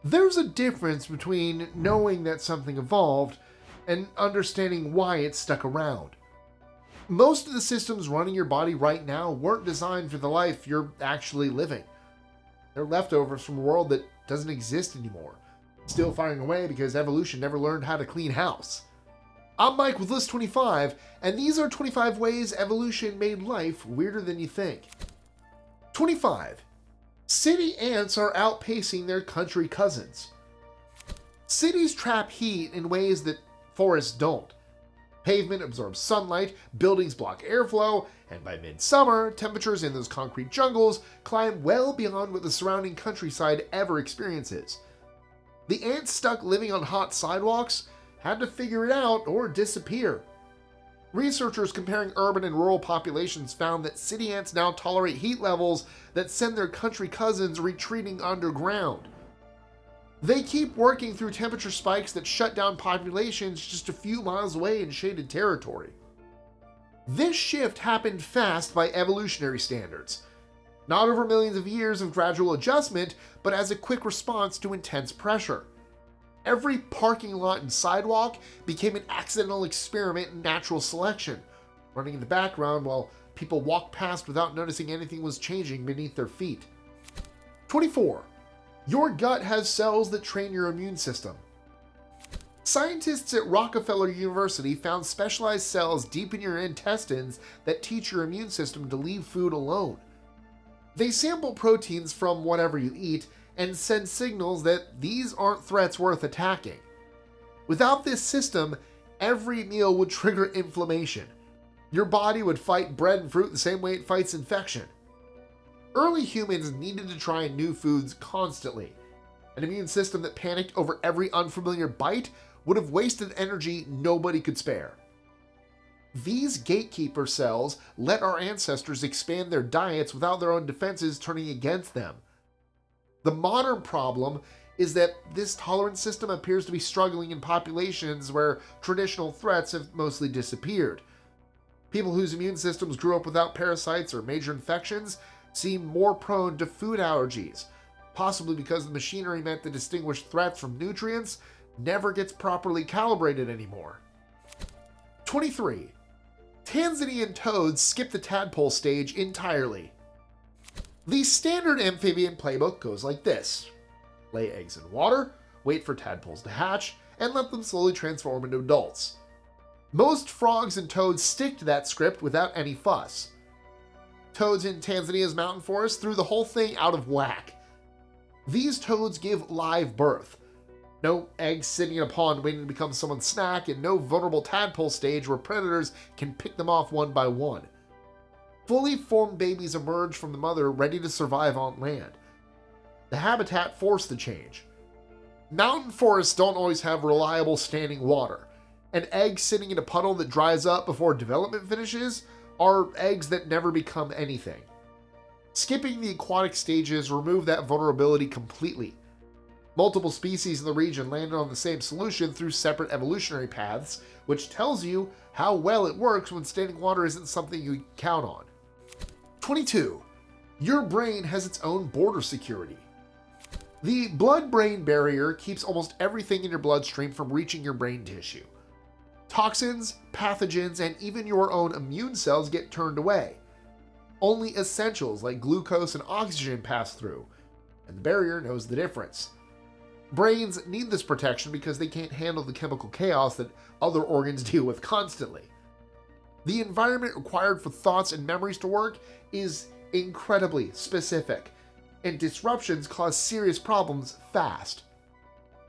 There's a difference between knowing that something evolved and understanding why it stuck around. Most of the systems running your body right now weren't designed for the life you're actually living. They're leftovers from a world that doesn't exist anymore, still firing away because evolution never learned how to clean house. I'm Mike with List 25, and these are 25 ways evolution made life weirder than you think. 25. City ants are outpacing their country cousins. Cities trap heat in ways that forests don't. Pavement absorbs sunlight, buildings block airflow, and by midsummer, temperatures in those concrete jungles climb well beyond what the surrounding countryside ever experiences. The ants stuck living on hot sidewalks had to figure it out or disappear. Researchers comparing urban and rural populations found that city ants now tolerate heat levels that send their country cousins retreating underground. They keep working through temperature spikes that shut down populations just a few miles away in shaded territory. This shift happened fast by evolutionary standards. Not over millions of years of gradual adjustment, but as a quick response to intense pressure. Every parking lot and sidewalk became an accidental experiment in natural selection, running in the background while people walked past without noticing anything was changing beneath their feet. 24. Your gut has cells that train your immune system. Scientists at Rockefeller University found specialized cells deep in your intestines that teach your immune system to leave food alone. They sample proteins from whatever you eat and send signals that these aren't threats worth attacking. Without this system, every meal would trigger inflammation. Your body would fight bread and fruit the same way it fights infection. Early humans needed to try new foods constantly. An immune system that panicked over every unfamiliar bite would have wasted energy nobody could spare. These gatekeeper cells let our ancestors expand their diets without their own defenses turning against them. The modern problem is that this tolerance system appears to be struggling in populations where traditional threats have mostly disappeared. People whose immune systems grew up without parasites or major infections seem more prone to food allergies, possibly because the machinery meant to distinguish threats from nutrients never gets properly calibrated anymore. 23. Tanzanian toads skip the tadpole stage entirely. The standard amphibian playbook goes like this: lay eggs in water, wait for tadpoles to hatch, and let them slowly transform into adults. Most frogs and toads stick to that script without any fuss. Toads in Tanzania's mountain forest threw the whole thing out of whack. These toads give live birth. No eggs sitting in a pond waiting to become someone's snack, and no vulnerable tadpole stage where predators can pick them off one by one. Fully formed babies emerge from the mother ready to survive on land. The habitat forced the change. Mountain forests don't always have reliable standing water, and eggs sitting in a puddle that dries up before development finishes are eggs that never become anything. Skipping the aquatic stages removed that vulnerability completely. Multiple species in the region landed on the same solution through separate evolutionary paths, which tells you how well it works when standing water isn't something you can count on. 22. Your brain has its own border security. The blood-brain barrier keeps almost everything in your bloodstream from reaching your brain tissue. Toxins, pathogens, and even your own immune cells get turned away. Only essentials like glucose and oxygen pass through, and the barrier knows the difference. Brains need this protection because they can't handle the chemical chaos that other organs deal with constantly. The environment required for thoughts and memories to work is incredibly specific, and disruptions cause serious problems fast.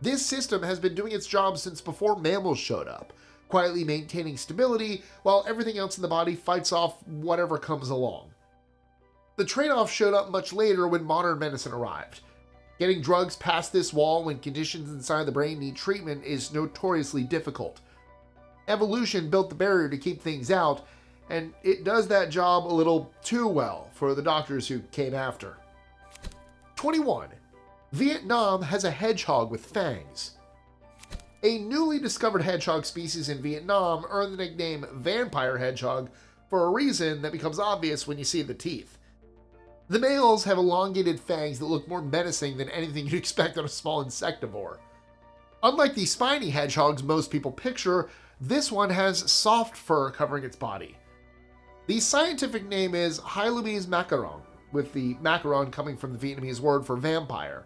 This system has been doing its job since before mammals showed up, quietly maintaining stability while everything else in the body fights off whatever comes along. The trade-off showed up much later when modern medicine arrived. Getting drugs past this wall when conditions inside the brain need treatment is notoriously difficult. Evolution built the barrier to keep things out, and it does that job a little too well for the doctors who came after. 21. Vietnam has a hedgehog with fangs. A newly discovered hedgehog species in Vietnam earned the nickname vampire hedgehog for a reason that becomes obvious when you see the teeth. The males have elongated fangs that look more menacing than anything you'd expect on a small insectivore. Unlike the spiny hedgehogs most people picture, this one has soft fur covering its body. The scientific name is Hylomes macaron, with the macaron coming from the Vietnamese word for vampire.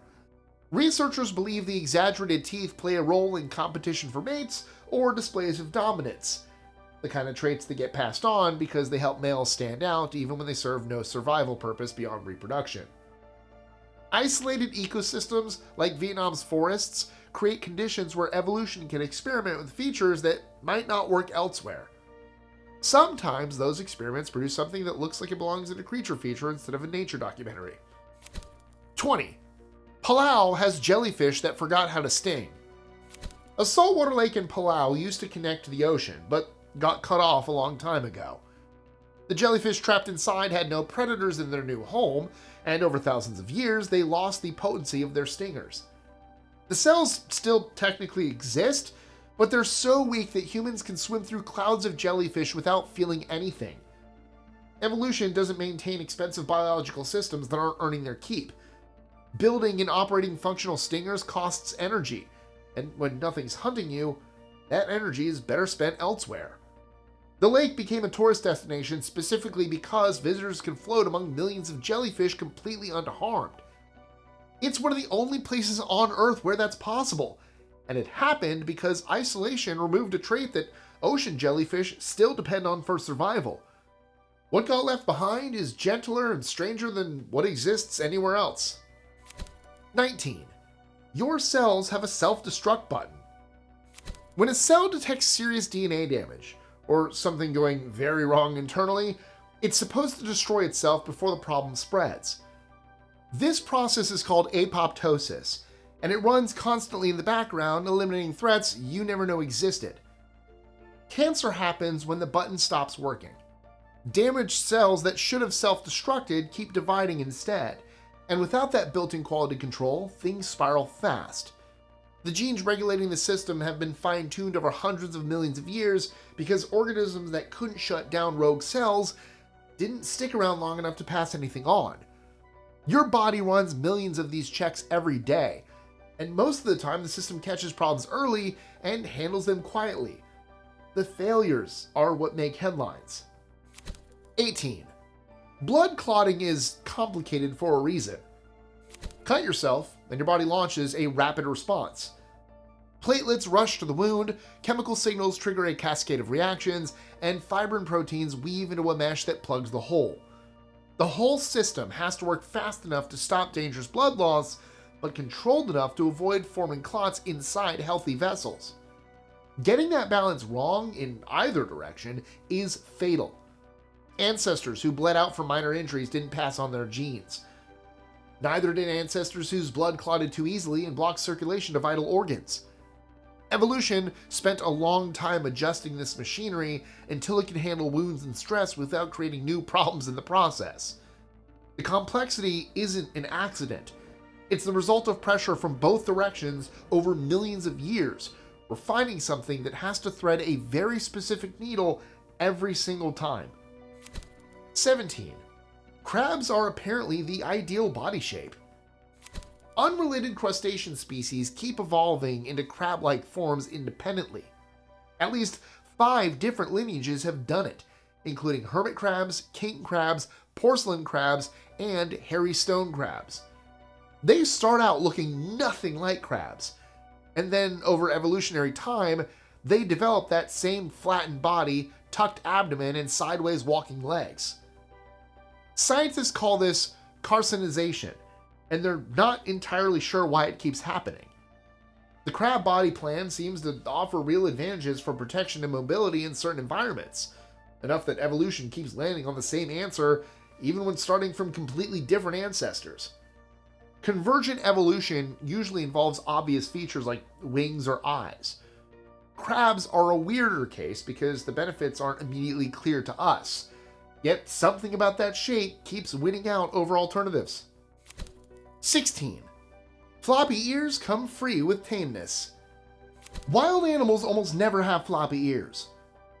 Researchers believe the exaggerated teeth play a role in competition for mates or displays of dominance, the kind of traits that get passed on because they help males stand out even when they serve no survival purpose beyond reproduction. Isolated ecosystems like Vietnam's forests create conditions where evolution can experiment with features that might not work elsewhere. Sometimes those experiments produce something that looks like it belongs in a creature feature instead of a nature documentary. 20. Palau has jellyfish that forgot how to sting. A saltwater lake in Palau used to connect to the ocean, but got cut off a long time ago. The jellyfish trapped inside had no predators in their new home, and over thousands of years they lost the potency of their stingers. The cells still technically exist, but they're so weak that humans can swim through clouds of jellyfish without feeling anything. Evolution doesn't maintain expensive biological systems that aren't earning their keep. Building and operating functional stingers costs energy, and when nothing's hunting you, that energy is better spent elsewhere. The lake became a tourist destination specifically because visitors can float among millions of jellyfish completely unharmed. It's one of the only places on Earth where that's possible, and it happened because isolation removed a trait that ocean jellyfish still depend on for survival. What got left behind is gentler and stranger than what exists anywhere else. 19. Your cells have a self-destruct button. When a cell detects serious DNA damage, or something going very wrong internally, it's supposed to destroy itself before the problem spreads. This process is called apoptosis, and it runs constantly in the background, eliminating threats you never know existed. Cancer happens when the button stops working. Damaged cells that should have self-destructed keep dividing instead, and without that built-in quality control, things spiral fast. The genes regulating the system have been fine-tuned over hundreds of millions of years because organisms that couldn't shut down rogue cells didn't stick around long enough to pass anything on. Your body runs millions of these checks every day, and most of the time the system catches problems early and handles them quietly. The failures are what make headlines. 18. Blood clotting is complicated for a reason. Cut yourself, and your body launches a rapid response. Platelets rush to the wound, chemical signals trigger a cascade of reactions, and fibrin proteins weave into a mesh that plugs the hole. The whole system has to work fast enough to stop dangerous blood loss, but controlled enough to avoid forming clots inside healthy vessels. Getting that balance wrong in either direction is fatal. Ancestors who bled out from minor injuries didn't pass on their genes. Neither did ancestors whose blood clotted too easily and blocked circulation to vital organs. Evolution spent a long time adjusting this machinery until it could handle wounds and stress without creating new problems in the process. The complexity isn't an accident. It's the result of pressure from both directions over millions of years, refining something that has to thread a very specific needle every single time. 17. Crabs are apparently the ideal body shape. Unrelated crustacean species keep evolving into crab-like forms independently. At least 5 different lineages have done it, including hermit crabs, king crabs, porcelain crabs, and hairy stone crabs. They start out looking nothing like crabs, and then over evolutionary time, they develop that same flattened body, tucked abdomen, and sideways walking legs. Scientists call this carcinization, and they're not entirely sure why it keeps happening. The crab body plan seems to offer real advantages for protection and mobility in certain environments, enough that evolution keeps landing on the same answer even when starting from completely different ancestors. Convergent evolution usually involves obvious features like wings or eyes. Crabs are a weirder case because the benefits aren't immediately clear to us, yet something about that shape keeps winning out over alternatives. 16. Floppy ears come free with tameness. Wild animals almost never have floppy ears.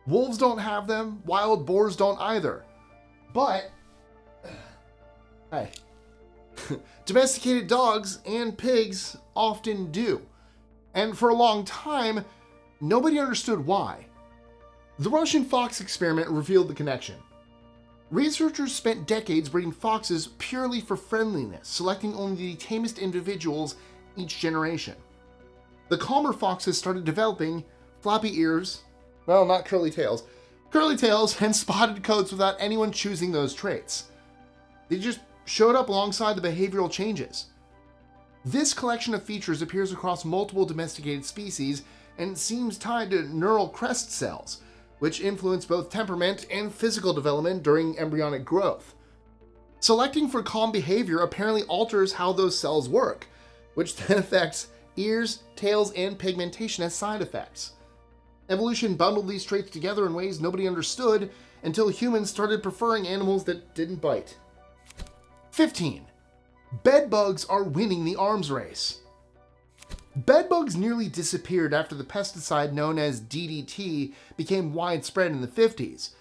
Wolves don't have them, wild boars don't either. But Hey. Domesticated dogs and pigs often do. And for a long time, nobody understood why. The Russian fox experiment revealed the connection. Researchers spent decades breeding foxes purely for friendliness, selecting only the tamest individuals each generation. The calmer foxes started developing floppy ears, well, not curly tails and spotted coats without anyone choosing those traits. They just showed up alongside the behavioral changes. This collection of features appears across multiple domesticated species and seems tied to neural crest cells, which influence both temperament and physical development during embryonic growth. Selecting for calm behavior apparently alters how those cells work, which then affects ears, tails, and pigmentation as side effects. Evolution bundled these traits together in ways nobody understood until humans started preferring animals that didn't bite. 15. Bedbugs are winning the arms race. Bedbugs nearly disappeared after the pesticide known as DDT became widespread in the 50s,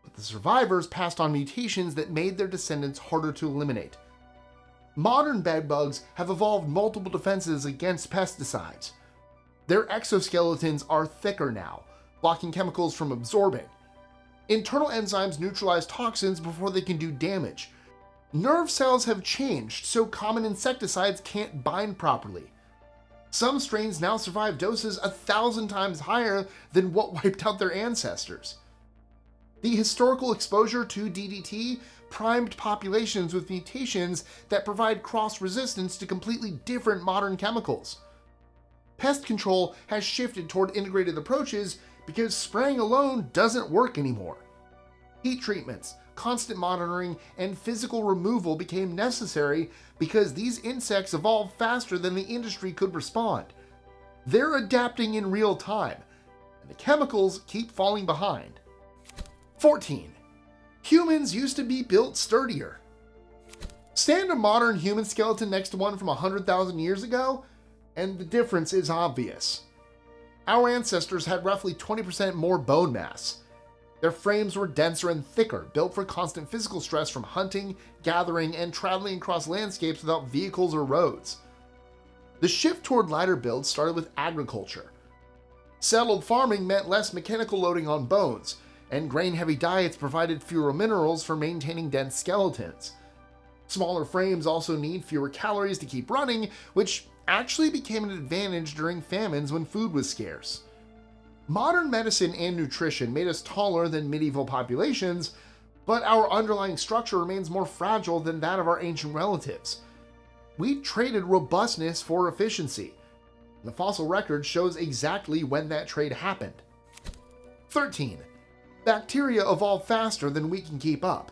but the survivors passed on mutations that made their descendants harder to eliminate. Modern bedbugs have evolved multiple defenses against pesticides. Their exoskeletons are thicker now, blocking chemicals from absorbing. Internal enzymes neutralize toxins before they can do damage. Nerve cells have changed, so common insecticides can't bind properly. Some strains now survive doses 1,000 times higher than what wiped out their ancestors. The historical exposure to DDT primed populations with mutations that provide cross-resistance to completely different modern chemicals. Pest control has shifted toward integrated approaches because spraying alone doesn't work anymore. Heat treatments, constant monitoring, and physical removal became necessary because these insects evolved faster than the industry could respond. They're adapting in real time, and the chemicals keep falling behind. 14. Humans used to be built sturdier. Stand a modern human skeleton next to one from 100,000 years ago, and the difference is obvious. Our ancestors had roughly 20% more bone mass. Their frames were denser and thicker, built for constant physical stress from hunting, gathering, and traveling across landscapes without vehicles or roads. The shift toward lighter builds started with agriculture. Settled farming meant less mechanical loading on bones, and grain-heavy diets provided fewer minerals for maintaining dense skeletons. Smaller frames also need fewer calories to keep running, which actually became an advantage during famines when food was scarce. Modern medicine and nutrition made us taller than medieval populations, but our underlying structure remains more fragile than that of our ancient relatives. We traded robustness for efficiency. The fossil record shows exactly when that trade happened. 13. Bacteria evolve faster than we can keep up.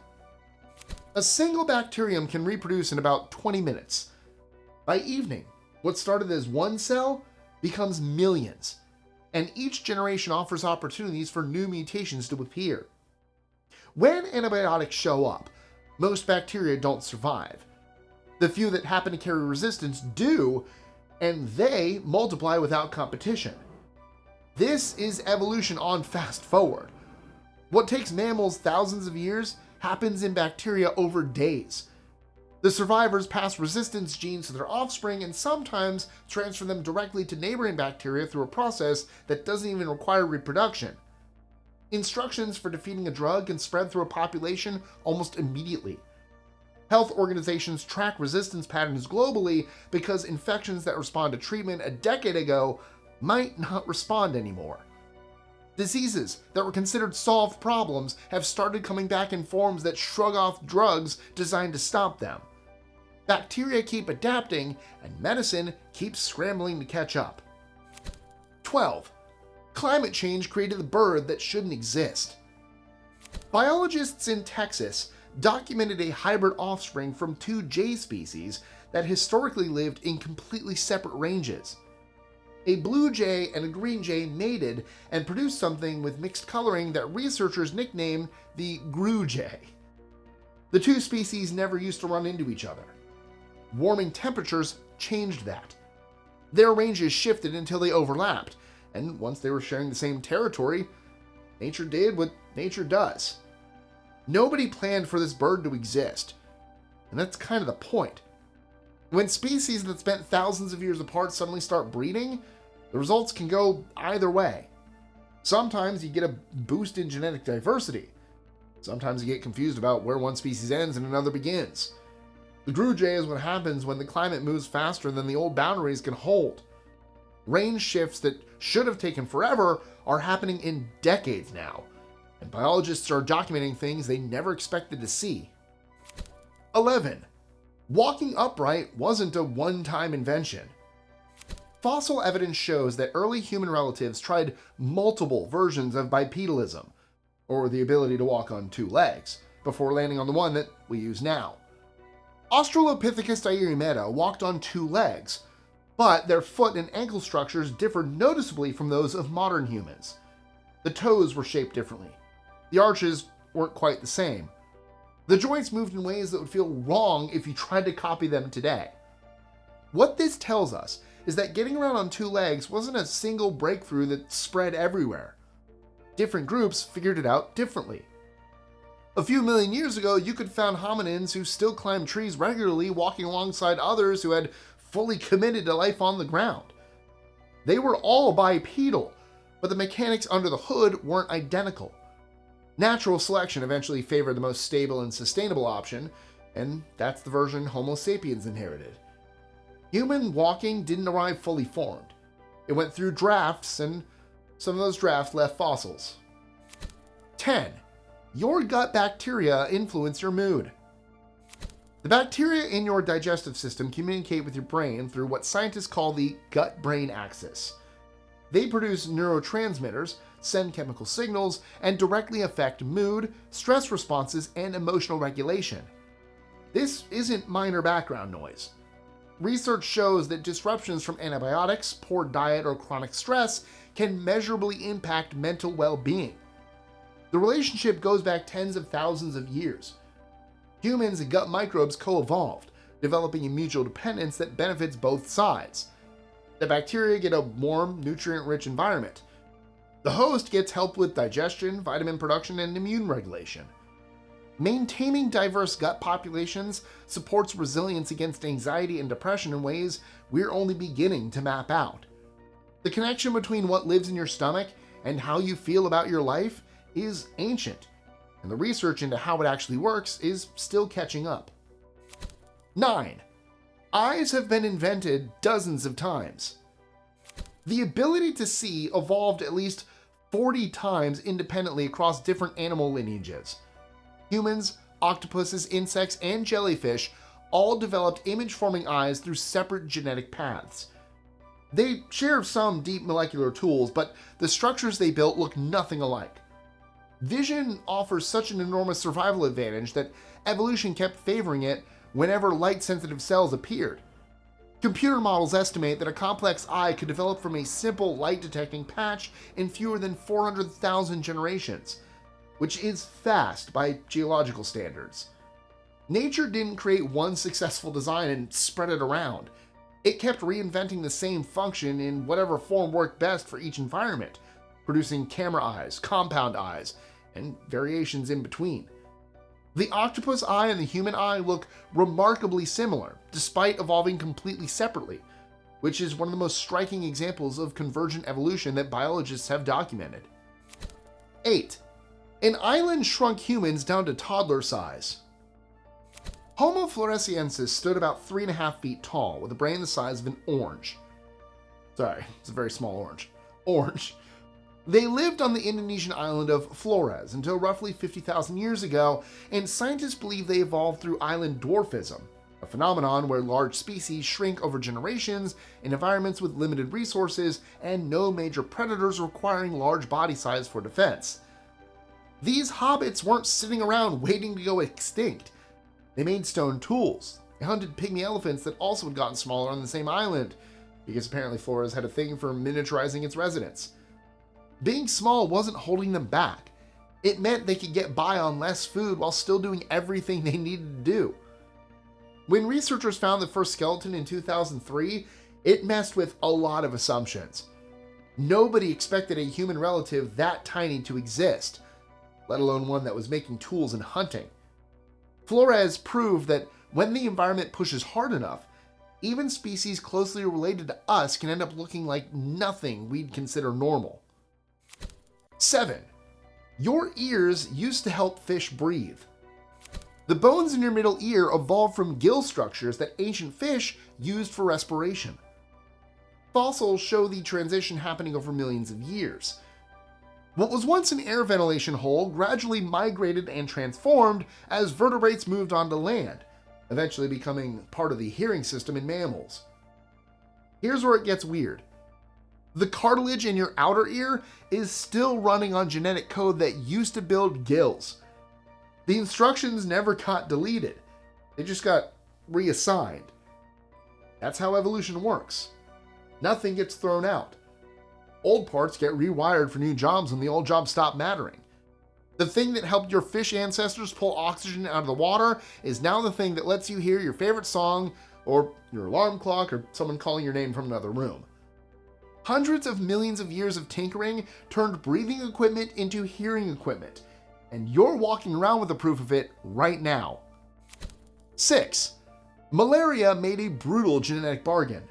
A single bacterium can reproduce in about 20 minutes. By evening, what started as one cell becomes millions, and each generation offers opportunities for new mutations to appear. When antibiotics show up, most bacteria don't survive. The few that happen to carry resistance do, and they multiply without competition. This is evolution on fast forward. What takes mammals thousands of years happens in bacteria over days. The survivors pass resistance genes to their offspring and sometimes transfer them directly to neighboring bacteria through a process that doesn't even require reproduction. Instructions for defeating a drug can spread through a population almost immediately. Health organizations track resistance patterns globally because infections that respond to treatment a decade ago might not respond anymore. Diseases that were considered solved problems have started coming back in forms that shrug off drugs designed to stop them. Bacteria keep adapting, and medicine keeps scrambling to catch up. 12. Climate change created the bird that shouldn't exist. Biologists in Texas documented a hybrid offspring from two jay species that historically lived in completely separate ranges. A blue jay and a green jay mated and produced something with mixed coloring that researchers nicknamed the grue jay. The two species never used to run into each other. Warming temperatures changed that. Their ranges shifted until they overlapped, and once they were sharing the same territory, nature did what nature does. Nobody planned for this bird to exist. And that's kind of the point. When species that spent thousands of years apart suddenly start breeding, the results can go either way. Sometimes you get a boost in genetic diversity. Sometimes you get confused about where one species ends and another begins. The Grue Jay is what happens when the climate moves faster than the old boundaries can hold. Range shifts that should have taken forever are happening in decades now, and biologists are documenting things they never expected to see. 11. Walking upright wasn't a one-time invention. Fossil evidence shows that early human relatives tried multiple versions of bipedalism, or the ability to walk on two legs, before landing on the one that we use now. Australopithecus dierymeta walked on two legs, but their foot and ankle structures differed noticeably from those of modern humans. The toes were shaped differently. The arches weren't quite the same. The joints moved in ways that would feel wrong if you tried to copy them today. What this tells us is that getting around on two legs wasn't a single breakthrough that spread everywhere. Different groups figured it out differently. A few million years ago, you could find hominins who still climbed trees regularly walking alongside others who had fully committed to life on the ground. They were all bipedal, but the mechanics under the hood weren't identical. Natural selection eventually favored the most stable and sustainable option, and that's the version Homo sapiens inherited. Human walking didn't arrive fully formed. It went through drafts, and some of those drafts left fossils. 10. Your gut bacteria influence your mood. The bacteria in your digestive system communicate with your brain through what scientists call the gut-brain axis. They produce neurotransmitters, send chemical signals, and directly affect mood, stress responses, and emotional regulation. This isn't minor background noise. Research shows that disruptions from antibiotics, poor diet, or chronic stress can measurably impact mental well-being. The relationship goes back tens of thousands of years. Humans and gut microbes co-evolved, developing a mutual dependence that benefits both sides. The bacteria get a warm, nutrient-rich environment. The host gets help with digestion, vitamin production, and immune regulation. Maintaining diverse gut populations supports resilience against anxiety and depression in ways we're only beginning to map out. The connection between what lives in your stomach and how you feel about your life is ancient, and the research into how it actually works is still catching up. 9. Eyes have been invented dozens of times. The ability to see evolved at least 40 times independently across different animal lineages. Humans, octopuses, insects, and jellyfish all developed image-forming eyes through separate genetic paths. They share some deep molecular tools, but the structures they built look nothing alike. Vision offers such an enormous survival advantage that evolution kept favoring it whenever light-sensitive cells appeared. Computer models estimate that a complex eye could develop from a simple light-detecting patch in fewer than 400,000 generations, which is fast by geological standards. Nature didn't create one successful design and spread it around. It kept reinventing the same function in whatever form worked best for each environment, producing camera eyes, compound eyes, and variations in between. The octopus eye and the human eye look remarkably similar, despite evolving completely separately, which is one of the most striking examples of convergent evolution that biologists have documented. 8. An island shrunk humans down to toddler size. Homo floresiensis stood about 3.5 feet tall, with a brain the size of an orange. Sorry, it's a very small orange. Orange. They lived on the Indonesian island of Flores until roughly 50,000 years ago, and scientists believe they evolved through island dwarfism, a phenomenon where large species shrink over generations in environments with limited resources and no major predators requiring large body size for defense. These hobbits weren't sitting around waiting to go extinct. They made stone tools. They hunted pygmy elephants that also had gotten smaller on the same island, because apparently Flores had a thing for miniaturizing its residents. Being small wasn't holding them back. It meant they could get by on less food while still doing everything they needed to do. When researchers found the first skeleton in 2003, it messed with a lot of assumptions. Nobody expected a human relative that tiny to exist, let alone one that was making tools and hunting. Flores proved that when the environment pushes hard enough, even species closely related to us can end up looking like nothing we'd consider normal. 7. Your ears used to help fish breathe. The bones in your middle ear evolved from gill structures that ancient fish used for respiration. Fossils show the transition happening over millions of years. What was once an air ventilation hole gradually migrated and transformed as vertebrates moved onto land, eventually becoming part of the hearing system in mammals. Here's where it gets weird. The cartilage in your outer ear is still running on genetic code that used to build gills. The instructions never got deleted. They just got reassigned. That's how evolution works. Nothing gets thrown out. Old parts get rewired for new jobs when the old jobs stop mattering. The thing that helped your fish ancestors pull oxygen out of the water is now the thing that lets you hear your favorite song, or your alarm clock, or someone calling your name from another room. Hundreds of millions of years of tinkering turned breathing equipment into hearing equipment, and you're walking around with the proof of it right now. 6. Malaria made a brutal genetic bargain.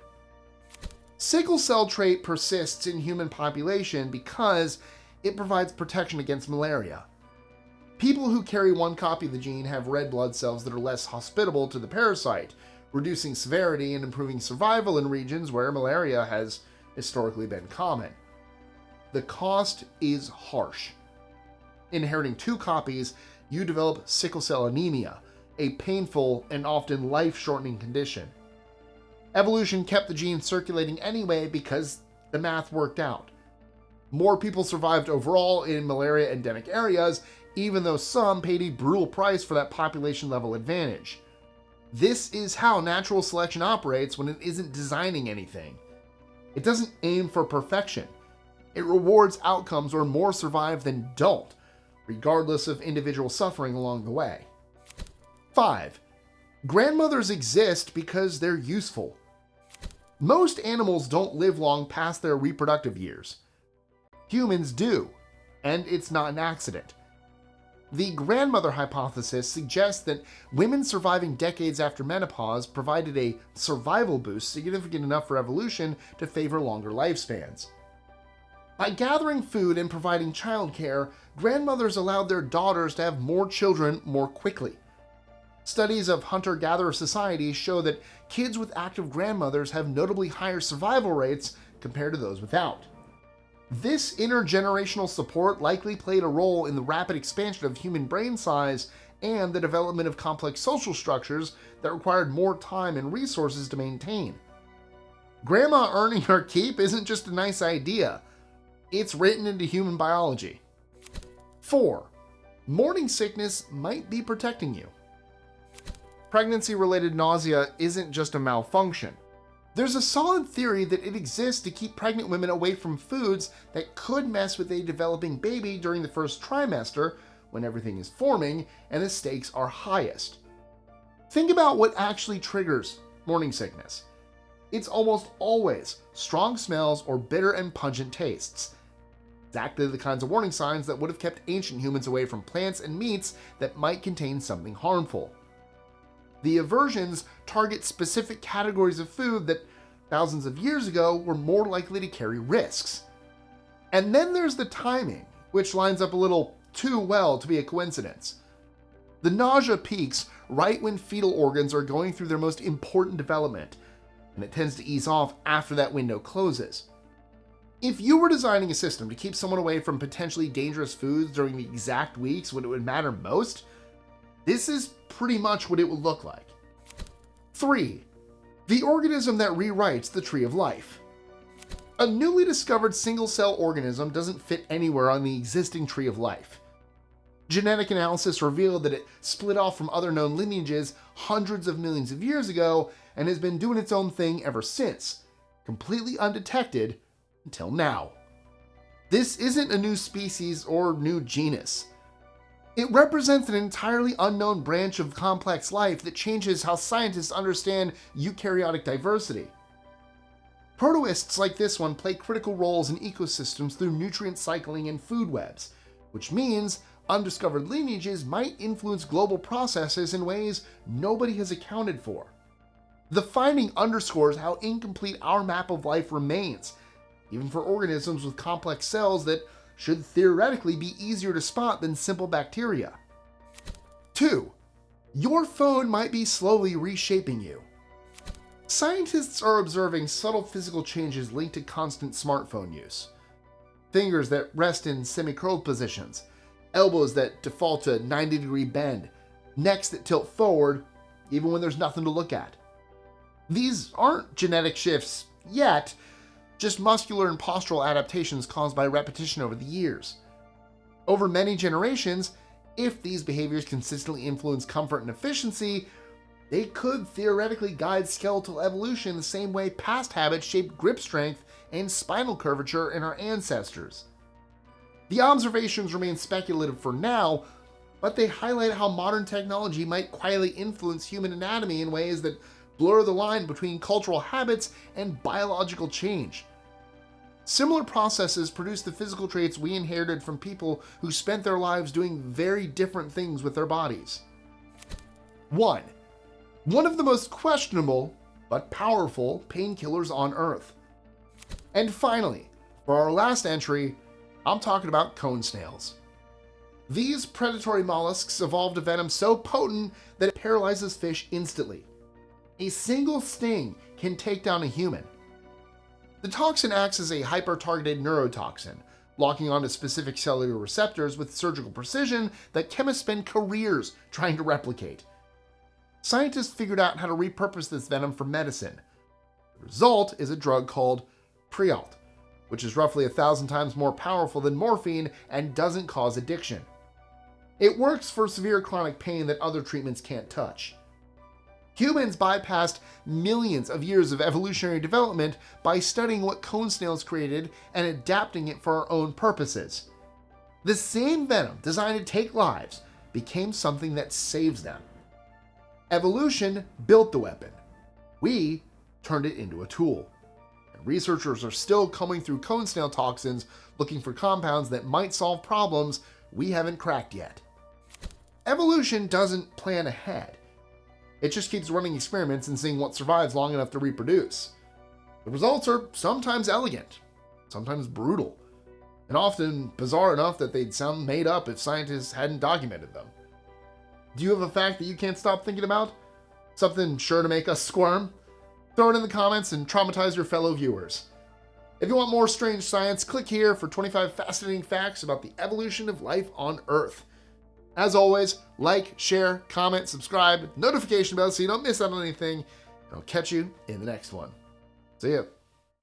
Sickle cell trait persists in human population because it provides protection against malaria. People who carry one copy of the gene have red blood cells that are less hospitable to the parasite, reducing severity and improving survival in regions where malaria has historically been common. The cost is harsh. Inheriting 2 copies, you develop sickle cell anemia, a painful and often life-shortening condition. Evolution kept the gene circulating anyway because the math worked out. More people survived overall in malaria endemic areas, even though some paid a brutal price for that population level advantage. This is how natural selection operates when it isn't designing anything. It doesn't aim for perfection. It rewards outcomes where more survive than don't, regardless of individual suffering along the way. 5. Grandmothers exist because they're useful. Most animals don't live long past their reproductive years. Humans do, and it's not an accident. The grandmother hypothesis suggests that women surviving decades after menopause provided a survival boost significant enough for evolution to favor longer lifespans. By gathering food and providing childcare, grandmothers allowed their daughters to have more children more quickly. Studies of hunter-gatherer societies show that kids with active grandmothers have notably higher survival rates compared to those without. This intergenerational support likely played a role in the rapid expansion of human brain size and the development of complex social structures that required more time and resources to maintain. Grandma earning her keep isn't just a nice idea. It's written into human biology. 4. Morning sickness might be protecting you. Pregnancy-related nausea isn't just a malfunction. There's a solid theory that it exists to keep pregnant women away from foods that could mess with a developing baby during the first trimester, when everything is forming and the stakes are highest. Think about what actually triggers morning sickness. It's almost always strong smells or bitter and pungent tastes. Exactly the kinds of warning signs that would have kept ancient humans away from plants and meats that might contain something harmful. The aversions target specific categories of food that thousands of years ago were more likely to carry risks. And then there's the timing, which lines up a little too well to be a coincidence. The nausea peaks right when fetal organs are going through their most important development, and it tends to ease off after that window closes. If you were designing a system to keep someone away from potentially dangerous foods during the exact weeks when it would matter most, this is pretty much what it would look like. 3. The organism that rewrites the tree of life. A newly discovered single-cell organism doesn't fit anywhere on the existing tree of life. Genetic analysis revealed that it split off from other known lineages hundreds of millions of years ago and has been doing its own thing ever since, completely undetected until now. This isn't a new species or new genus. It represents an entirely unknown branch of complex life that changes how scientists understand eukaryotic diversity. Protists like this one play critical roles in ecosystems through nutrient cycling and food webs, which means undiscovered lineages might influence global processes in ways nobody has accounted for. The finding underscores how incomplete our map of life remains, even for organisms with complex cells that should theoretically be easier to spot than simple bacteria. 2. Your phone might be slowly reshaping you. Scientists are observing subtle physical changes linked to constant smartphone use. Fingers that rest in semi-curled positions, elbows that default to 90-degree bend, necks that tilt forward even when there's nothing to look at. These aren't genetic shifts yet, just muscular and postural adaptations caused by repetition over the years. Over many generations, if these behaviors consistently influence comfort and efficiency, they could theoretically guide skeletal evolution the same way past habits shaped grip strength and spinal curvature in our ancestors. The observations remain speculative for now, but they highlight how modern technology might quietly influence human anatomy in ways that blur the line between cultural habits and biological change. Similar processes produce the physical traits we inherited from people who spent their lives doing very different things with their bodies. 1. One of the most questionable, but powerful, painkillers on Earth. And finally, for our last entry, I'm talking about cone snails. These predatory mollusks evolved a venom so potent that it paralyzes fish instantly. A single sting can take down a human. The toxin acts as a hyper-targeted neurotoxin, locking onto specific cellular receptors with surgical precision that chemists spend careers trying to replicate. Scientists figured out how to repurpose this venom for medicine. The result is a drug called Prialt, which is roughly 1,000 times more powerful than morphine and doesn't cause addiction. It works for severe chronic pain that other treatments can't touch. Humans bypassed millions of years of evolutionary development by studying what cone snails created and adapting it for our own purposes. The same venom designed to take lives became something that saves them. Evolution built the weapon. We turned it into a tool. And researchers are still combing through cone snail toxins looking for compounds that might solve problems we haven't cracked yet. Evolution doesn't plan ahead. It just keeps running experiments and seeing what survives long enough to reproduce. The results are sometimes elegant, sometimes brutal, and often bizarre enough that they'd sound made up if scientists hadn't documented them. Do you have a fact that you can't stop thinking about? Something sure to make us squirm? Throw it in the comments and traumatize your fellow viewers. If you want more strange science, click here for 25 fascinating facts about the evolution of life on Earth. As always, like, share, comment, subscribe, notification bell so you don't miss out on anything, and I'll catch you in the next one. See ya.